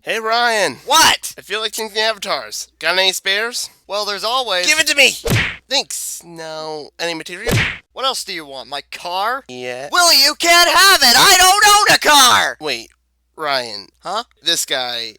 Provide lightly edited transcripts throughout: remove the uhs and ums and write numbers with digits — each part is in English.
Hey Ryan! What? I feel like changing avatars. Got any spares? Well, there's always... Give it to me! Thanks. No. Any material? What else do you want? My car? Yeah. Willie, you can't have it! I don't own a car! Wait, Ryan. Huh? This guy.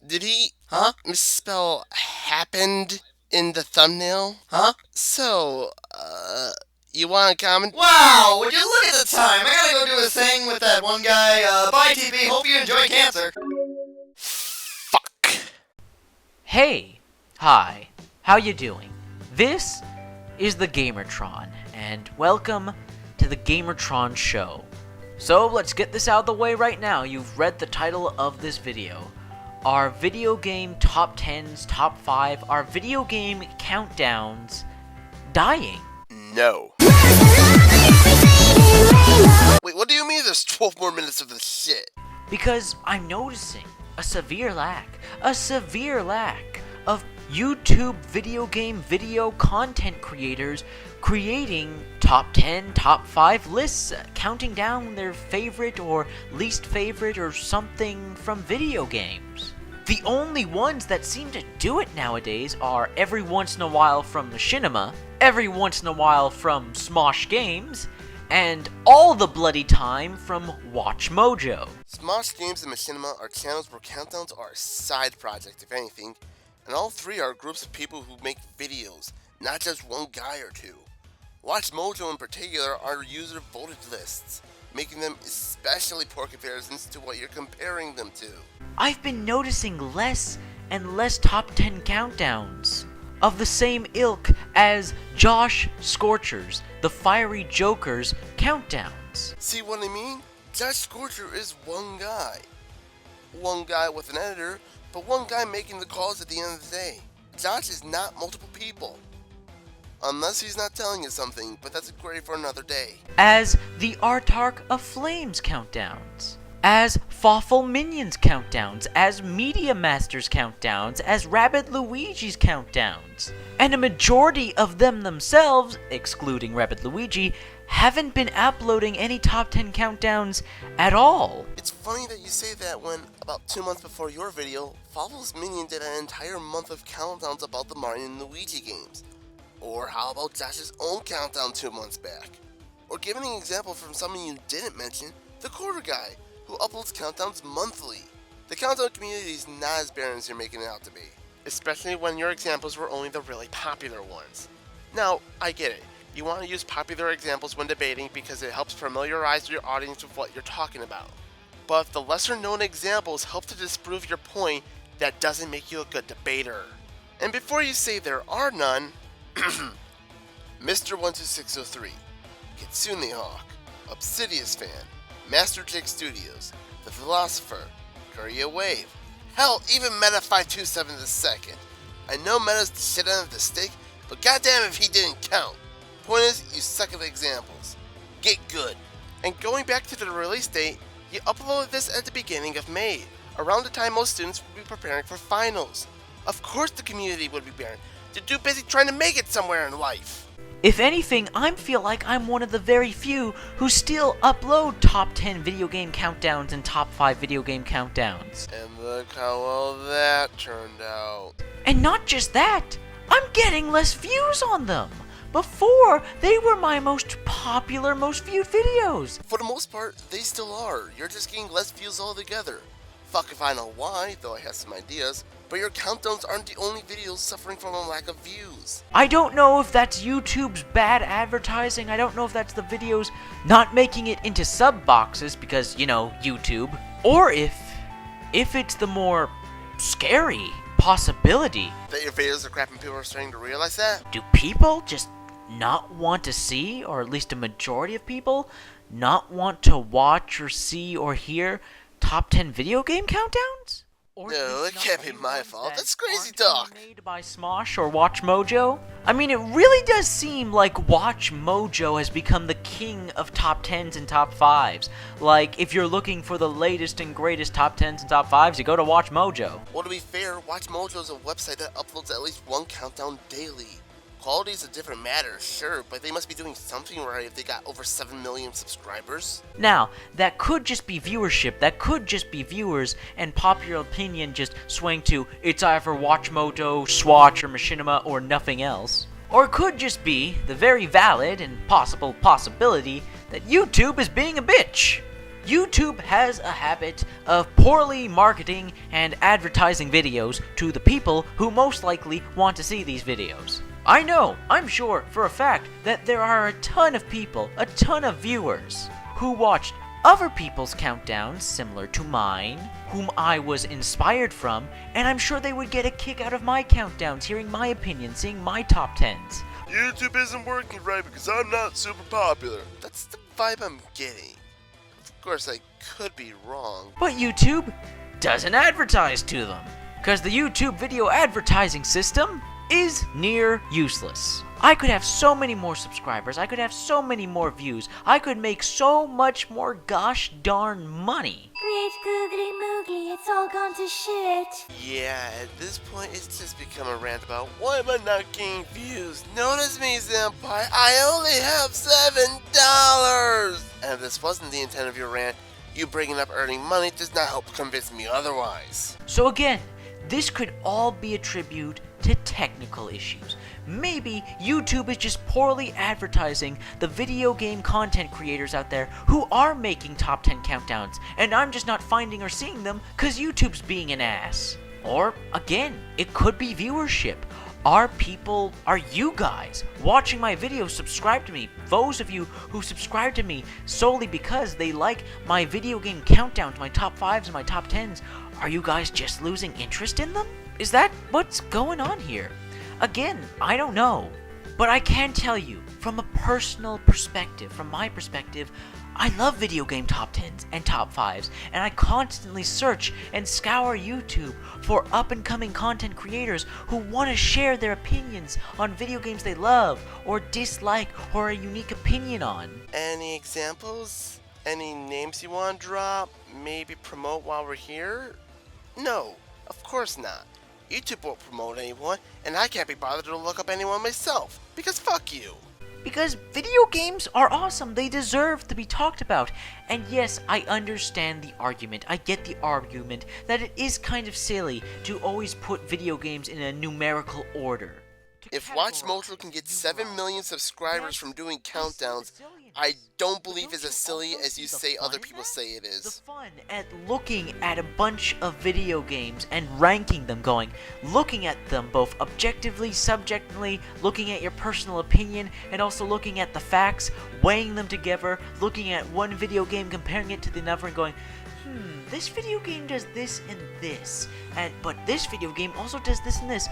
Did he misspell happened in the thumbnail? Huh? So, you want to comment? Wow, would you look at the time? I gotta go do a thing with that one guy. Bye, TV. Hope you enjoy cancer. Fuck. Hey, hi, how you doing? This is the Gamertron, and welcome to the Gamertron Show. So let's get this out of the way right now. You've read the title of this video. Our video game top 10s, top 5, our video game countdowns, dying. No. Wait, what do you mean there's 12 more minutes of this shit? Because I'm noticing a severe lack of YouTube video content creators creating top 10, top 5 lists, counting down their favorite or least favorite or something from video games. The only ones that seem to do it nowadays are every once in a while from Machinima, every once in a while from Smosh Games, and all the bloody time from Watch Mojo. Smosh Games and Machinima are channels where countdowns are a side project, if anything, and all three are groups of people who make videos, not just one guy or two. Watch Mojo in particular are user-voted lists, making them especially poor comparisons to what you're comparing them to. I've been noticing less and less top 10 countdowns of the same ilk as Josh Scorcher's The Fiery Joker's countdowns. See what I mean? Josh Scorcher is one guy. One guy with an editor, but one guy making the calls at the end of the day. Josh is not multiple people. Unless he's not telling you something, but that's a query for another day. As the Artark of Flames countdowns, as Fawful Minions countdowns, as Media Masters countdowns, as Rabbit Luigi's countdowns. And a majority of them themselves, excluding Rabbit Luigi, haven't been uploading any top 10 countdowns at all. It's funny that you say that when, about 2 months before your video, Fawful's Minion did an entire month of countdowns about the Mario and Luigi games. Or how about Josh's own countdown 2 months back? Or giving an example from someone you didn't mention, the Quarter Guy, who uploads countdowns monthly. The countdown community is not as barren as you're making it out to be, especially when your examples were only the really popular ones. Now, I get it. You want to use popular examples when debating because it helps familiarize your audience with what you're talking about. But if the lesser known examples help to disprove your point, that doesn't make you a good debater. And before you say there are none, Mr. 12603, Kitsune Hawk, Obsidious Fan, Master Jake Studios, The Philosopher, Korea Wave, hell, even Meta 527 the second. I know Meta's the shit end of the stick, but goddamn if he didn't count. Point is, you suck at examples. Get good. And going back to the release date, you uploaded this at the beginning of May, around the time most students would be preparing for finals. Of course the community would be barren. They're too busy trying to make it somewhere in life. If anything, I feel like I'm one of the very few who still upload top 10 video game countdowns and top 5 video game countdowns. And look how well that turned out. And not just that, I'm getting less views on them. Before, they were my most popular, most viewed videos. For the most part, they still are. You're just getting less views altogether. Fuck if I know why, though I have some ideas. But your countdowns aren't the only videos suffering from a lack of views. I don't know if that's YouTube's bad advertising. I don't know if that's the videos not making it into sub boxes because, you know, YouTube. Or if it's the more scary possibility. That your videos are crap and people are starting to realize that? Do people just not want to see, or at least a majority of people, not want to watch or see or hear top 10 video game countdowns? No, it can't be my fault. That's crazy talk. Made by Smosh or Watch Mojo? I mean, it really does seem like Watch Mojo has become the king of top 10s and top 5s. Like, if you're looking for the latest and greatest top 10s and top 5s, you go to Watch Mojo. Well, to be fair, Watch Mojo is a website that uploads at least one countdown daily. Quality's a different matter, sure, but they must be doing something right if they got over 7 million subscribers. Now, that could just be viewership, that could just be viewers, and popular opinion just swaying to it's either Watchmoto, Swatch, or Machinima, or nothing else. Or it could just be the very valid and possible possibility that YouTube is being a bitch. YouTube has a habit of poorly marketing and advertising videos to the people who most likely want to see these videos. I know, I'm sure for a fact that there are a ton of people, a ton of viewers, who watched other people's countdowns similar to mine, whom I was inspired from, and I'm sure they would get a kick out of my countdowns, hearing my opinion, seeing my top 10s. YouTube isn't working right because I'm not super popular. That's the vibe I'm getting. Of course, I could be wrong. But YouTube doesn't advertise to them, because the YouTube video advertising system is near useless. I could have so many more subscribers, I could have so many more views, I could make so much more gosh darn money. Great googly moogly, it's all gone to shit. Yeah, at this point, it's just become a rant about why am I not getting views? Notice me, senpai, I only have $7! And if this wasn't the intent of your rant, you bringing up earning money does not help convince me otherwise. So again, this could all be a tribute to technical issues. Maybe YouTube is just poorly advertising the video game content creators out there who are making top 10 countdowns, and I'm just not finding or seeing them because YouTube's being an ass. Or, again, it could be viewership. Are you guys watching my videos subscribe to me? Those of you who subscribe to me solely because they like my video game countdowns, my top 5s and my top 10s, are you guys just losing interest in them? Is that what's going on here? Again, I don't know. But I can tell you, from a personal perspective, from my perspective, I love video game top 10s and top 5s, and I constantly search and scour YouTube for up-and-coming content creators who want to share their opinions on video games they love, or dislike, or a unique opinion on. Any examples? Any names you want to drop? Maybe promote while we're here? No, of course not. YouTube won't promote anyone, and I can't be bothered to look up anyone myself, because fuck you. Because video games are awesome, they deserve to be talked about. And yes, I understand the argument, I get the argument that it is kind of silly to always put video games in a numerical order. If Watchmojo can get 7 million subscribers from doing countdowns, I don't believe it's as silly as you say other people say it The is. fun at looking at a bunch of video games and ranking them, looking at them both objectively, subjectively, looking at your personal opinion, and also looking at the facts, weighing them together, looking at one video game, comparing it to the other, and going, this video game does this and this, but this video game also does this and this.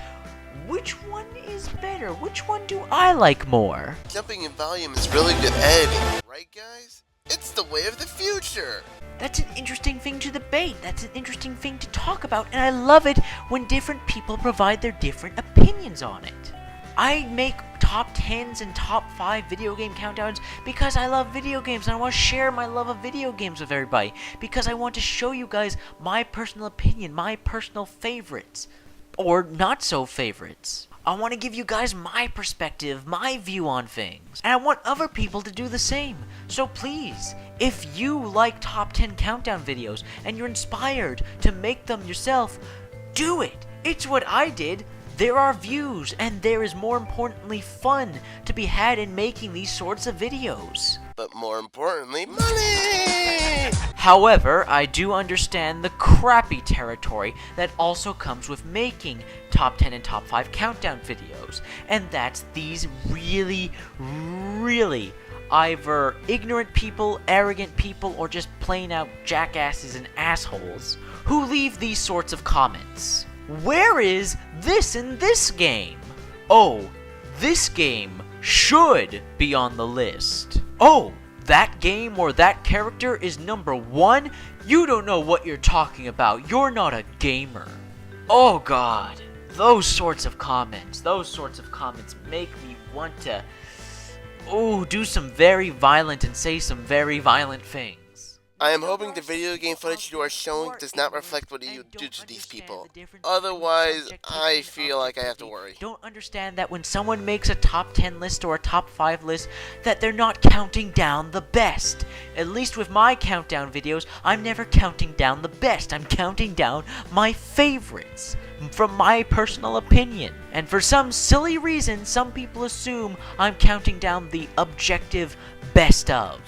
Which one is better? Which one do I like more? Jumping in volume is really good editing, right guys? It's the way of the future! That's an interesting thing to debate. That's an interesting thing to talk about, and I love it when different people provide their different opinions on it. I make top 10s and top 5 video game countdowns because I love video games and I want to share my love of video games with everybody, because I want to show you guys my personal opinion, my personal favorites. Or not so favorites. I want to give you guys my perspective, my view on things. And I want other people to do the same. So please, if you like top 10 countdown videos and you're inspired to make them yourself, do it. It's what I did. There are views, and there is more importantly fun to be had in making these sorts of videos. But more importantly, money! However, I do understand the crappy territory that also comes with making top 10 and top 5 countdown videos, and that's these really either ignorant people, arrogant people, or just plain out jackasses and assholes who leave these sorts of comments. Where is this in this game? Oh, this game should be on the list. Oh, that game or that character is number 1? You don't know what you're talking about. You're not a gamer. Oh god, those sorts of comments make me want to do some very violent and say some very violent things. I am hoping the video game footage you are showing does not reflect what you do to these people. Otherwise, I feel like I have to worry. Don't understand that when someone makes a top 10 list or a top 5 list, that they're not counting down the best. At least with my countdown videos, I'm never counting down the best. I'm counting down my favorites, from my personal opinion. And for some silly reason, some people assume I'm counting down the objective best of,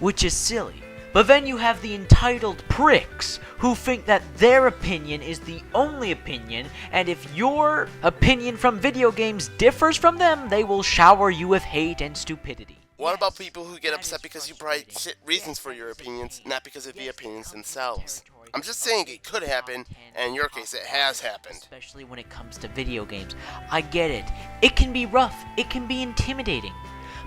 which is silly. But then you have the entitled pricks who think that their opinion is the only opinion, and if your opinion from video games differs from them, they will shower you with hate and stupidity. What about people who get upset because you provide shit reasons for your opinions, not because of the opinions themselves? I'm just saying it could happen, and in your case it has happened. Especially when it comes to video games. I get it. It can be rough. It can be intimidating.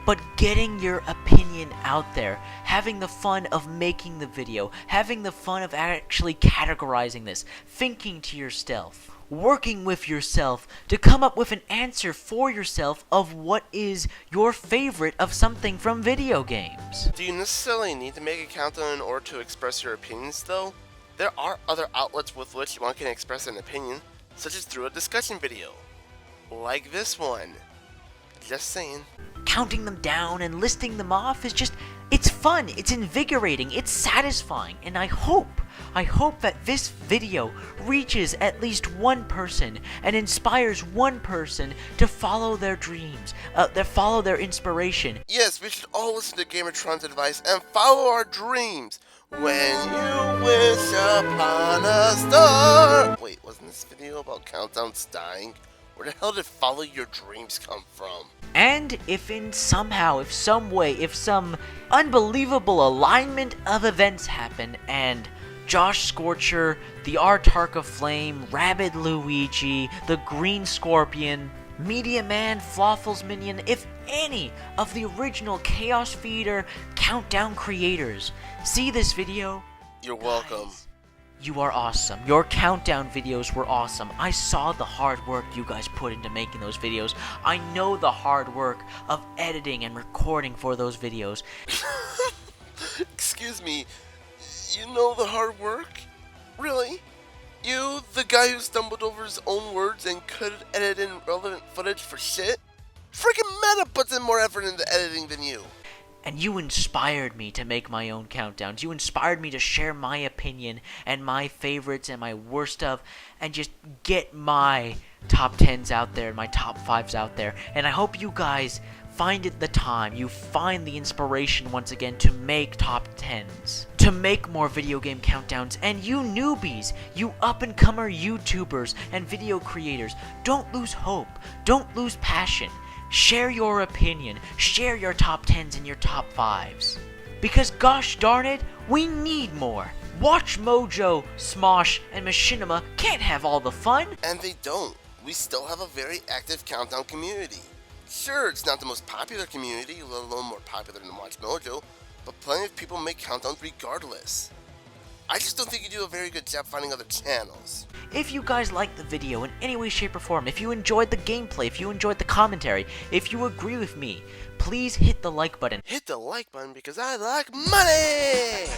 But getting your opinion out there, having the fun of making the video, having the fun of actually categorizing this, thinking to yourself, working with yourself to come up with an answer for yourself of what is your favorite of something from video games. Do you necessarily need to make a countdown in order to express your opinions, though? There are other outlets with which one can express an opinion, such as through a discussion video. Like this one. Just saying. Counting them down and listing them off is just, it's fun, it's invigorating, it's satisfying, and I hope that this video reaches at least one person and inspires one person to follow their dreams, to follow their inspiration. Yes, we should all listen to Gamertron's advice and follow our dreams. When you wish upon a star. Wait, wasn't this video about countdowns dying? Where the hell did follow your dreams come from? And if in somehow, if some way, if some unbelievable alignment of events happen and Josh Scorcher, the Artark of Flame, Rabid Luigi, the Green Scorpion, Media Man, Flawful's Minion, if any of the original Chaos Feeder countdown creators see this video, you're welcome. Guys, you are awesome. Your countdown videos were awesome. I saw the hard work you guys put into making those videos. I know the hard work of editing and recording for those videos. Excuse me, you know the hard work? Really? You, the guy who stumbled over his own words and could edit in relevant footage for shit? Freaking Meta puts in more effort into editing than you. And you inspired me to make my own countdowns. You inspired me to share my opinion and my favorites and my worst of, and just get my top 10s out there and my top 5s out there. And I hope you guys find it the time, you find the inspiration once again to make top 10s, to make more video game countdowns. And you newbies, you up-and-comer YouTubers and video creators, don't lose hope, don't lose passion. Share your opinion, share your top 10s and your top 5s. Because gosh darn it, we need more. Watch Mojo, Smosh, and Machinima can't have all the fun. And they don't. We still have a very active countdown community. Sure, it's not the most popular community, let alone more popular than Watch Mojo, but plenty of people make countdowns regardless. I just don't think you do a very good job finding other channels. If you guys liked the video in any way, shape, or form, if you enjoyed the gameplay, if you enjoyed the commentary, if you agree with me, please hit the like button. Hit the like button because I like money!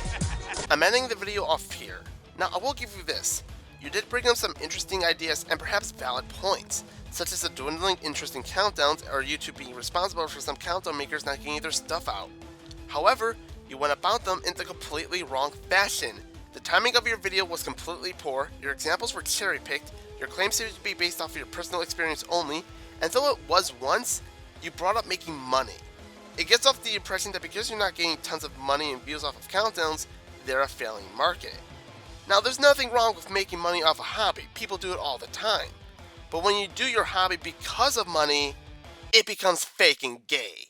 I'm ending the video off here. Now, I will give you this. You did bring up some interesting ideas and perhaps valid points, such as the dwindling interest in countdowns or YouTube being responsible for some countdown makers not getting their stuff out. However, you went about them in the completely wrong fashion. The timing of your video was completely poor, your examples were cherry-picked, your claims seemed to be based off of your personal experience only, and though it was once, you brought up making money. It gets off the impression that because you're not getting tons of money and views off of countdowns, they're a failing market. Now, there's nothing wrong with making money off a hobby, people do it all the time. But when you do your hobby because of money, it becomes fake and gay.